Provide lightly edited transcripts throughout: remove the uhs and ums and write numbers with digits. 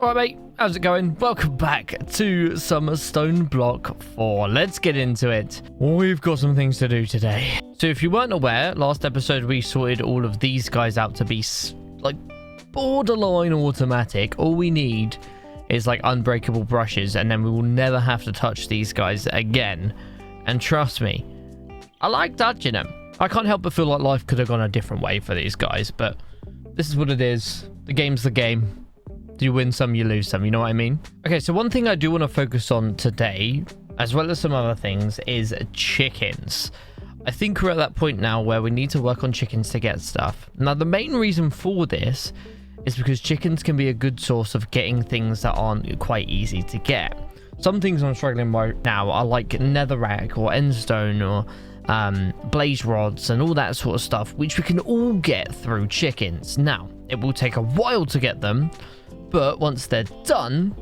Alright mate, how's it going? Welcome back to some Stoneblock 4. Let's get into it. We've got some things to do today. So if you weren't aware, last episode we sorted all of these guys out to be like borderline automatic. All we need is like unbreakable brushes and then we will never have to touch these guys again. And trust me, I like touching them. I can't help but feel like life could have gone a different way for these guys, but this is what it is. The game's the game. You win some, you lose some, you know what I mean? Okay, so one thing I do want to focus on today, as well as some other things, is chickens. I think we're at that point now where we need to work on chickens to get stuff. Now, the main reason for this is because chickens can be a good source of getting things that aren't quite easy to get. Some things I'm struggling right now are like netherrack or endstone or blaze rods and all that sort of stuff, which we can all get through chickens. Now, it will take a while to get them, but once they're done,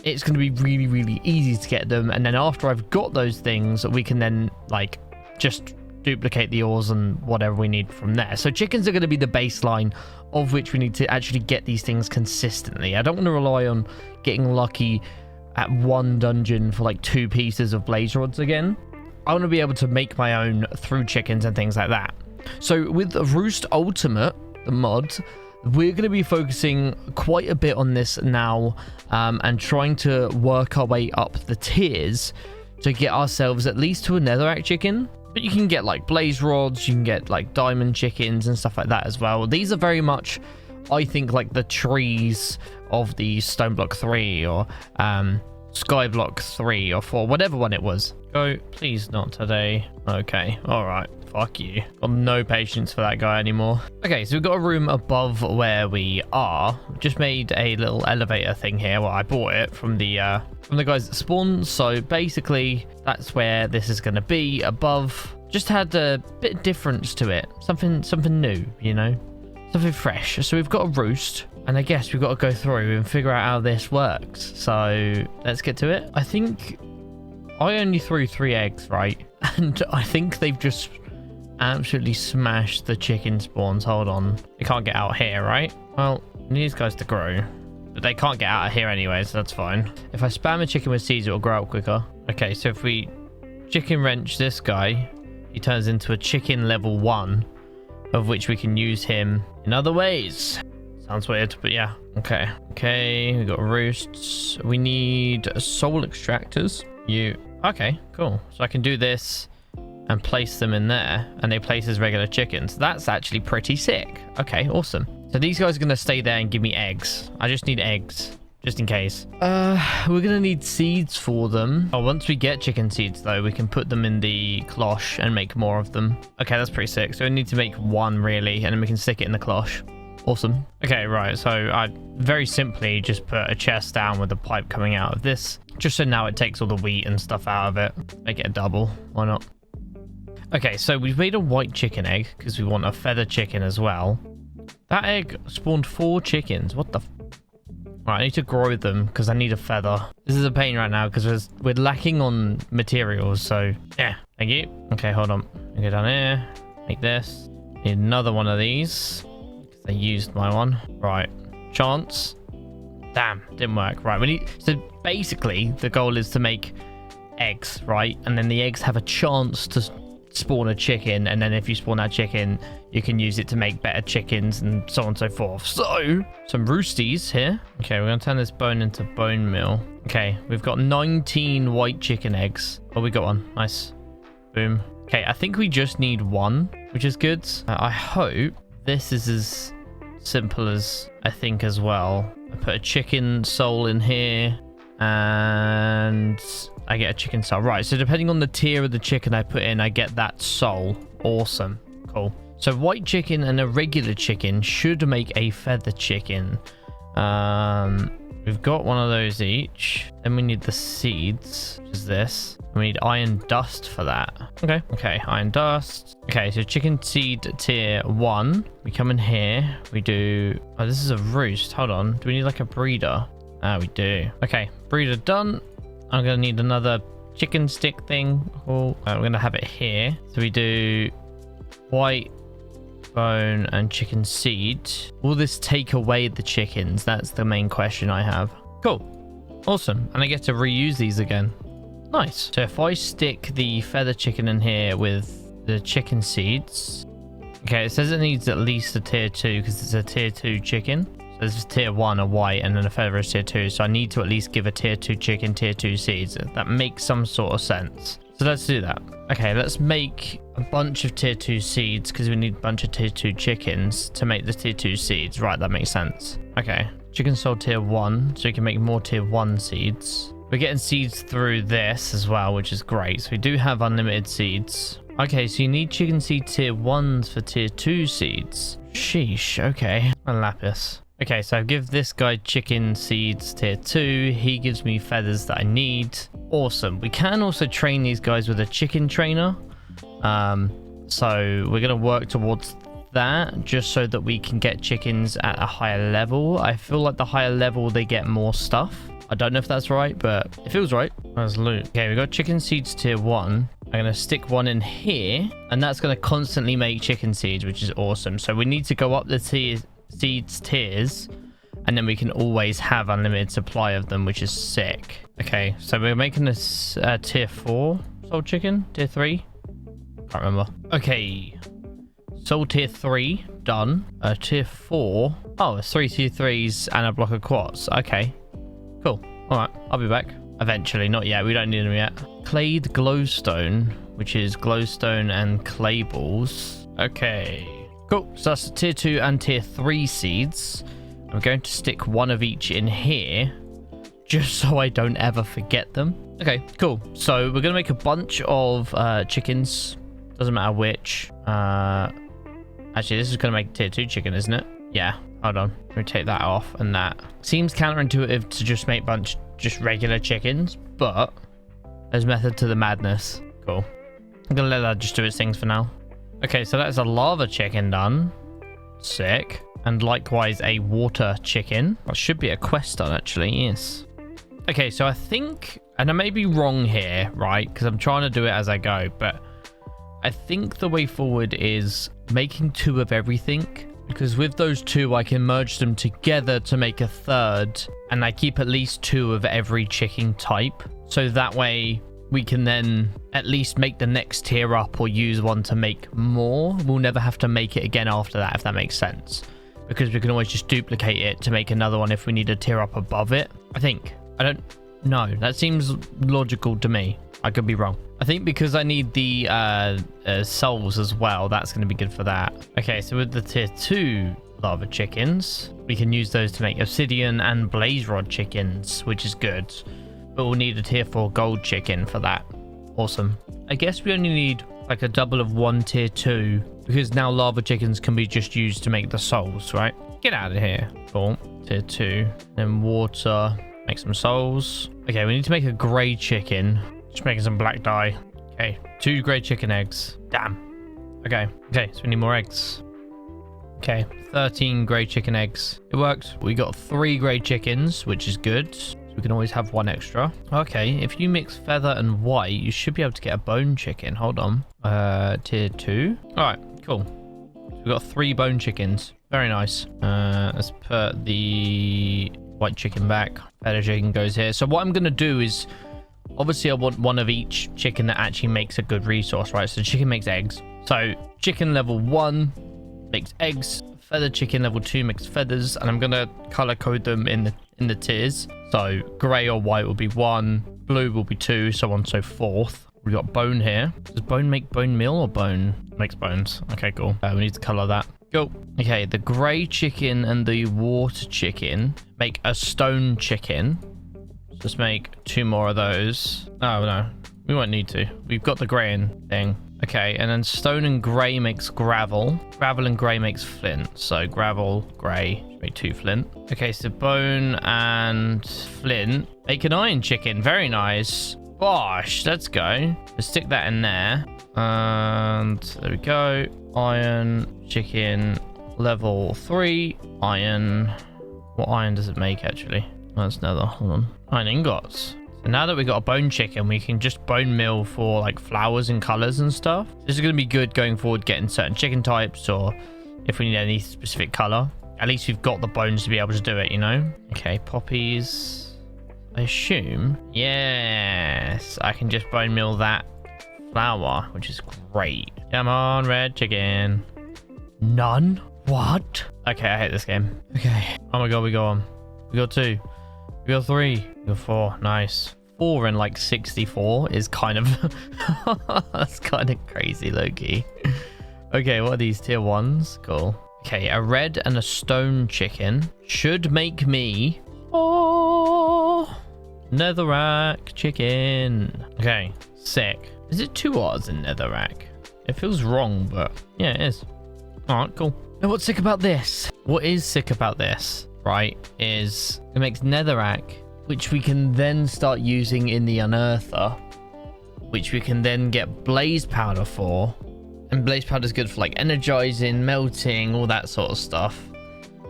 it's going to be really, really easy to get them. And then after I've got those things, we can then like just duplicate the ores and whatever we need from there. So chickens are going to be the baseline of which we need to actually get these things consistently. I don't want to rely on getting lucky at one dungeon for like 2 pieces of blaze rods again. I want to be able to make my own through chickens and things like that. So with Roost Ultimate, the mod, we're going to be focusing quite a bit on this now and trying to work our way up the tiers to get ourselves at least to a netherrack chicken. But you can get like blaze rods, you can get like diamond chickens and stuff like that as well. These are very much, I think, like the trees of the Stoneblock 3 or Skyblock 3 or 4, whatever one it was. Go, please not today. Okay, all right. Fuck you. Got no patience for that guy anymore. Okay, so we've got a room above where we are. Just made a little elevator thing here. Well, I bought it from the guys that spawn. So basically, that's where this is going to be above. Just had a bit of difference to it. Something new, you know? Something fresh. So we've got a roost. And I guess we've got to go through and figure out how this works. So let's get to it. I think I only threw 3 eggs, right? And I think they've just absolutely smashed the chicken spawns. Hold on. They can't get out here, right? Well, I need these guys to grow. But they can't get out of here anyway, so that's fine. If I spam a chicken with seeds, it'll grow up quicker. Okay, so if we chicken wrench this guy, he turns into a chicken level 1, of which we can use him in other ways. Sounds weird, but yeah. Okay, we got roosts. We need soul extractors. Okay, cool. So I can do this and place them in there, and they place as regular chickens. That's actually pretty sick. Okay, awesome. So these guys are going to stay there and give me eggs. I just need eggs, just in case. We're going to need seeds for them. Oh, once we get chicken seeds, though, we can put them in the cloche and make more of them. Okay, that's pretty sick. So we need to make 1, really, and then we can stick it in the cloche. Awesome. Okay, right. So I very simply just put a chest down with a pipe coming out of this, just so now it takes all the wheat and stuff out of it. Make it a double. Why not? Okay, so we've made a white chicken egg because we want a feather chicken as well. That egg spawned 4 chickens. What the... Right, I need to grow them because I need a feather. This is a pain right now because we're lacking on materials, so... Yeah, thank you. Okay, hold on. Go down here. Make this. Need another one of these. I used my one. Right. Chance. Damn, didn't work. Right, we need... So basically, the goal is to make eggs, right? And then the eggs have a chance to spawn a chicken, and then if you spawn that chicken, you can use it to make better chickens and so on and so forth. So, some roosties here. Okay, we're going to turn this bone into bone meal. Okay, we've got 19 white chicken eggs. Oh, we got one. Nice. Boom. Okay, I think we just need 1, which is good. I hope this is as simple as I think as well. I put a chicken soul in here and I get a chicken soul. Right, so depending on the tier of the chicken I put in, I get that soul. Awesome. Cool. So white chicken and a regular chicken should make a feather chicken. We've got one of those each. Then we need the seeds, which is this. We need iron dust for that. Okay, iron dust. Okay, so chicken seed tier 1. We come in here. We do... Oh, this is a roost. Hold on. Do we need like a breeder? Ah, we do. Okay, breeder done. I'm going to need another chicken stick thing. Oh, we're going to have it here. So we do white bone and chicken seed. Will this take away the chickens? That's the main question I have. Cool. Awesome. And I get to reuse these again. Nice. So if I stick the feather chicken in here with the chicken seeds. Okay, it says it needs at least a tier 2 because it's a tier 2 chicken. So there's tier 1, a white, and then a feather is tier 2. So I need to at least give a tier 2 chicken, tier 2 seeds. That makes some sort of sense. So let's do that. Okay, let's make a bunch of tier 2 seeds because we need a bunch of tier 2 chickens to make the tier 2 seeds. Right, that makes sense. Okay, chicken sold tier 1, so we can make more tier 1 seeds. We're getting seeds through this as well, which is great. So we do have unlimited seeds. Okay, so you need chicken seed tier 1s for tier 2 seeds. Sheesh, okay. And lapis. Okay, so I give this guy chicken seeds tier 2. He gives me feathers that I need. Awesome. We can also train these guys with a chicken trainer. So we're going to work towards that just so that we can get chickens at a higher level. I feel like the higher level they get more stuff. I don't know if that's right, but it feels right. That's loot. Okay, we got chicken seeds tier 1. I'm going to stick one in here, and that's going to constantly make chicken seeds, which is awesome. So we need to go up the seeds tiers, and then we can always have unlimited supply of them, which is sick. Okay, so we're making this tier 4 soul chicken, tier 3. Can't remember. Okay, soul tier 3 done. Tier 4. Oh, it's 3 tier 3s and a block of quartz. Okay, cool. All right, I'll be back eventually. Not yet. We don't need them yet. Clayed glowstone, which is glowstone and clay balls. Okay, cool. So that's tier 2 and tier 3 seeds. I'm going to stick one of each in here just so I don't ever forget them. Okay, cool. So we're going to make a bunch of chickens. Doesn't matter which. Actually, this is going to make tier 2 chicken, isn't it? Yeah. Hold on. Let me take that off and that. Seems counterintuitive to just make just regular chickens, but there's method to the madness. Cool. I'm going to let that just do its things for now. Okay, so that's a lava chicken done. Sick. And likewise a water chicken. That should be a quest done, actually. Yes. Okay, so I think, and I may be wrong here, right? Because I'm trying to do it as I go, but I think the way forward is making 2 of everything. Because with those 2, I can merge them together to make a third. And I keep at least 2 of every chicken type. So that way we can then at least make the next tier up or use one to make more. We'll never have to make it again after that, if that makes sense. Because we can always just duplicate it to make another one if we need a tier up above it. I think. I don't know. That seems logical to me. I could be wrong. I think because I need the souls as well, that's going to be good for that. Okay, so with the tier 2 lava chickens, we can use those to make obsidian and blaze rod chickens, which is good. But we'll need a tier 4 gold chicken for that. Awesome. I guess we only need like a double of 1 tier 2 because now lava chickens can be just used to make the souls, right? Get out of here. Cool. Tier 2. Then water. Make some souls. Okay, we need to make a grey chicken. Just making some black dye. Okay, 2 grey chicken eggs. Damn. Okay, so we need more eggs. Okay, 13 grey chicken eggs. It worked. We got 3 grey chickens, which is good. So we can always have 1 extra. Okay, if you mix feather and white, you should be able to get a bone chicken. Hold on. Tier 2. All right, cool. We've got 3 bone chickens. Very nice. Let's put the white chicken back. Feather chicken goes here. So what I'm going to do is, obviously I want one of each chicken that actually makes a good resource, right? So chicken makes eggs. So chicken level 1 makes eggs. Feather chicken level 2 makes feathers. And I'm going to color code them in the tiers. So gray or white will be 1. Blue will be 2. So on and so forth. We got bone here. Does bone make bone meal or bone? Makes bones. Okay, cool. We need to color that. Cool. Okay, the gray chicken and the water chicken make a stone chicken. Let's make 2 more of those. Oh, no. We won't need to. We've got the gray thing. Okay, and then stone and gray makes gravel. Gravel and gray makes flint. So gravel, gray, make 2 flint. Okay, so bone and flint make an iron chicken. Very nice. Gosh, let's go. Let's stick that in there. And there we go. Iron chicken level 3. Iron. What iron does it make, actually? Oh, that's nether. Hold on. Iron ingots. So now that we got a bone chicken, we can just bone mill for like flowers and colors and stuff. This is going to be good going forward, getting certain chicken types or if we need any specific color. At least we've got the bones to be able to do it, you know? Okay, poppies. I assume. Yes, I can just bone meal that flour, which is great. Come on, red chicken. None? What? Okay, I hate this game. Okay. Oh my god, we go on. We got 2. We got 3. We got 4. Nice. 4 and like 64 is kind of... that's kind of crazy, low-key. Okay, what are these? Tier 1s? Cool. Okay, a red and a stone chicken should make me... Oh! Netherrack chicken. Okay, sick. Is it 2 R's in netherrack? It feels wrong, but yeah, it is. Alright, cool. Now what's sick about this? What is sick about this, right, is it makes netherrack, which we can then start using in the unearther, which we can then get blaze powder for. And blaze powder is good for like energizing, melting, all that sort of stuff.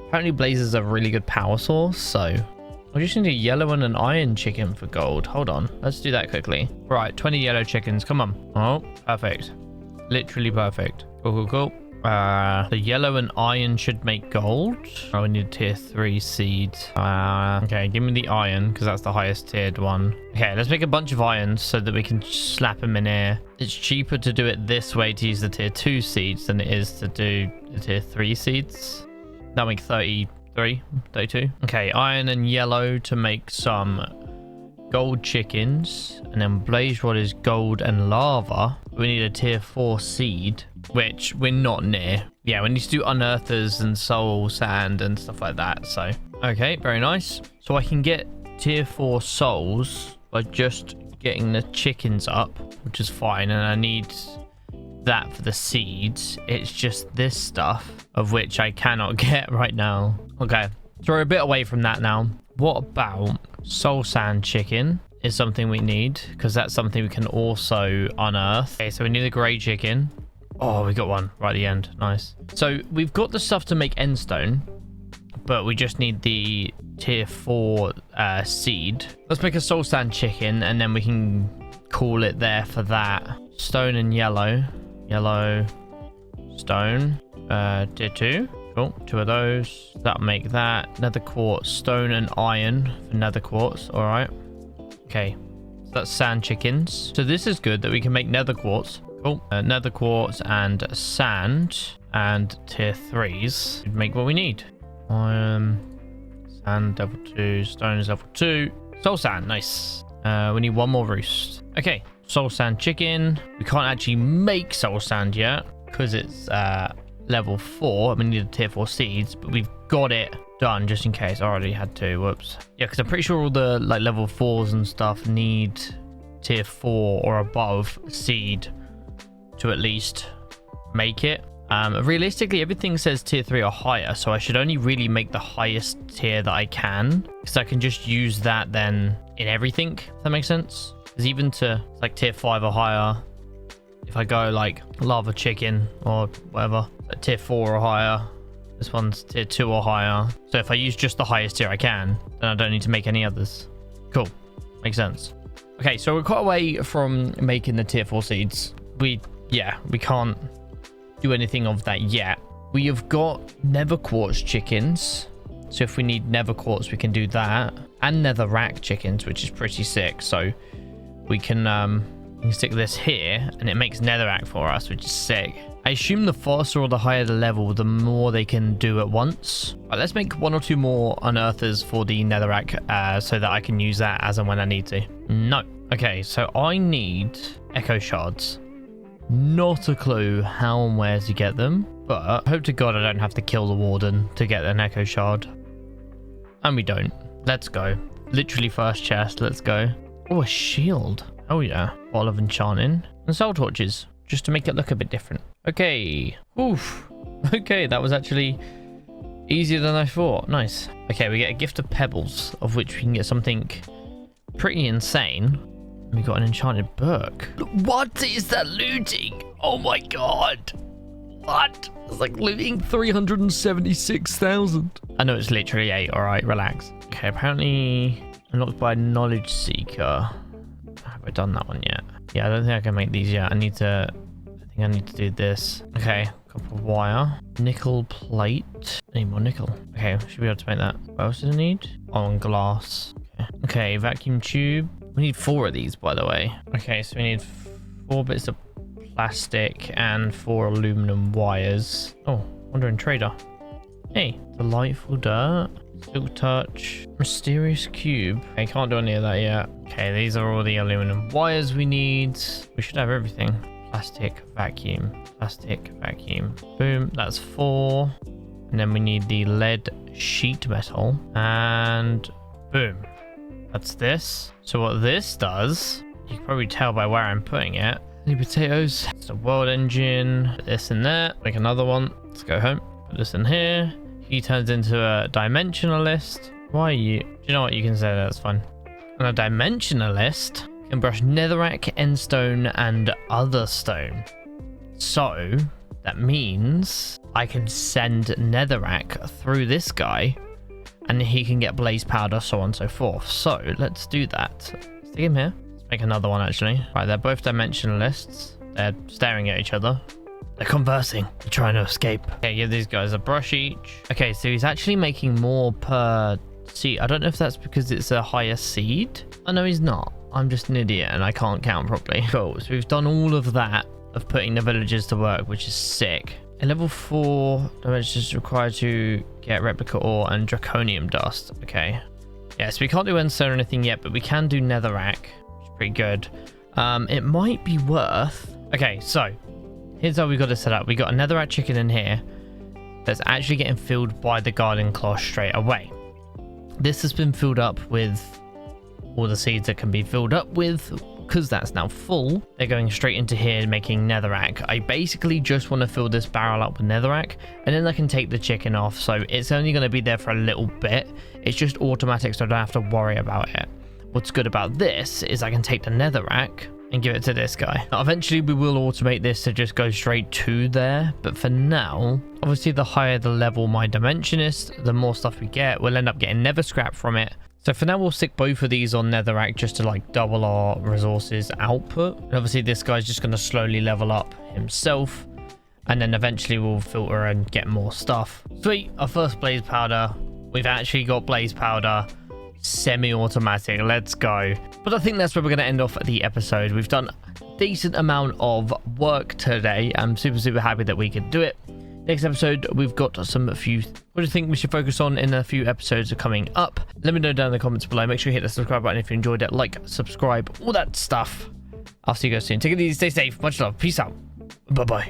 Apparently blaze is a really good power source, so I just need a yellow and an iron chicken for gold. Hold on, let's do that quickly. Right, 20 yellow chickens, come on. Oh, perfect. Literally perfect. Cool, cool, cool. The yellow and iron should make gold. Oh, we need a tier 3 seed. Okay, give me the iron because that's the highest tiered one. Okay, let's make a bunch of irons so that we can slap them in here. It's cheaper to do it this way to use the tier 2 seeds than it is to do the tier 3 seeds. That'll make 33, 32. Okay, iron and yellow to make some gold chickens. And then blaze rod is gold and lava. We need a tier 4 seed, which we're not near. Yeah, we need to do unearthers and soul sand and stuff like that. So, okay, very nice. So I can get tier 4 souls by just getting the chickens up, which is fine. And I need that for the seeds. It's just this stuff of which I cannot get right now. Okay, so we're a bit away from that now. What about soul sand chicken? Is something we need because that's something we can also unearth. Okay, so we need a gray chicken. Oh, we got one right at the end. Nice. So we've got the stuff to make endstone, but we just need the tier 4 seed. Let's make a soul sand chicken and then we can call it there for that. Stone and yellow. Yellow, stone, tier 2. Cool, 2 of those. That'll make that. Nether quartz, stone and iron for nether quartz. All right. Okay, so that's sand chickens. So this is good that we can make nether quartz. Cool. Nether quartz and sand and tier 3s would make what we need. Sand level 2, stone is level 2. Soul sand, nice. We need 1 more roost. Okay, soul sand chicken. We can't actually make soul sand yet because it's level 4. We need a tier 4 seeds, but we've got it done just in case. I already had 2. Whoops. Yeah, because I'm pretty sure all the like level 4s and stuff need tier 4 or above seed to at least make it. Realistically, everything says tier 3 or higher, so I should only really make the highest tier that I can, because I can just use that then in everything, if that makes sense. Because even to like tier 5 or higher, if I go like lava chicken or whatever, like tier 4 or higher, this one's tier 2 or higher. So if I use just the highest tier I can, then I don't need to make any others. Cool. Makes sense. Okay, so we're quite away from making the tier 4 seeds. We can't do anything of that yet. We have got nether quartz chickens. So if we need nether quartz, we can do that. And nether rack chickens, which is pretty sick. So we can stick this here and it makes netherrack for us, which is sick. I assume the faster or the higher the level, the more they can do at once. Right, let's make 1 or 2 more unearthers for the netherrack so that I can use that as and when I need to. No. Okay, so I need echo shards. Not a clue how and where to get them, but I hope to God I don't have to kill the warden to get an echo shard. And we don't. Let's go. Literally first chest. Let's go. Oh, a shield. Oh yeah. Bottle of enchanting. And soul torches, just to make it look a bit different. Okay. Oof. Okay, that was actually easier than I thought. Nice. Okay, we get a gift of pebbles, of which we can get something pretty insane. We got an enchanted book. What is that looting? Oh my god. What? It's like looting 376,000. I know it's literally 8. All right, relax. Okay, apparently unlocked by knowledge seeker. Have I done that one yet? Yeah, I don't think I can make these yet. I think I need to do this. Okay, Copper wire. Nickel plate. Need more nickel. Okay, should be able to make that. What else does it need? Oh, and glass. Okay, vacuum tube. We need 4 of these, by the way. Okay, so we need 4 bits of plastic and 4 aluminum wires. Oh, wandering trader. Hey, delightful dirt. Silk touch. Mysterious cube. I can't do any of that yet. Okay, these are all the aluminum wires we need. We should have everything. Plastic, vacuum. Plastic, vacuum. Boom, that's 4. And then we need the lead sheet metal. And boom. That's this. So what this does, you can probably tell by where I'm putting it. Any potatoes? It's a world engine. Put this in there. Make another one. Let's go home. Put this in here. He turns into a Dimensionalist. Why are you? Do you know what? You can say that's fine. And a Dimensionalist can brush netherrack, endstone, and other stone. So that means I can send netherrack through this guy and he can get blaze powder, so on and so forth. So let's do that. Stick him here. Let's make another one actually. Right, they're both Dimensionalists. They're staring at each other. They're conversing. They're trying to escape. Okay, give these guys a brush each. Okay, so he's actually making more per seed. I don't know if that's because it's a higher seed. Oh, no, he's not. I'm just an idiot and I can't count properly. Cool. So we've done all of that of putting the villagers to work, which is sick. In level 4, dimensions is required to get replica ore and draconium dust. Okay. Yeah, so we can't do endstone or anything yet, but we can do netherrack, which is pretty good. It might be worth... Okay, so here's how we got it set up. We got a netherrack chicken in here that's actually getting filled by the garden cloth straight away. This has been filled up with all the seeds that can be filled up with. Because that's now full, they're going straight into here making netherrack. I basically just want to fill this barrel up with netherrack and then I can take the chicken off. So it's only going to be there for a little bit. It's just automatic, so I don't have to worry about it. What's good about this is I can take the netherrack and give it to this guy. Now, eventually we will automate this to just go straight to there, but for now, obviously the higher the level my Dimensionist, the more stuff we get. We'll end up getting nether scrap from it. So for now, we'll stick both of these on netherrack just to like double our resources output. And obviously this guy's just going to slowly level up himself. And then eventually we'll filter and get more stuff. Sweet, our first blaze powder. We've actually got blaze powder. Semi-automatic, let's go. But I think that's where we're going to end off the episode. We've done a decent amount of work today. I'm super happy that we could do it. Next episode, we've got what do you think we should focus on in a few episodes coming up? Let me know down in the comments below. Make sure you hit the subscribe button if you enjoyed it. Like, subscribe, all that stuff. I'll see you guys soon. Take it easy, stay safe. Much love. Peace out. Bye-bye.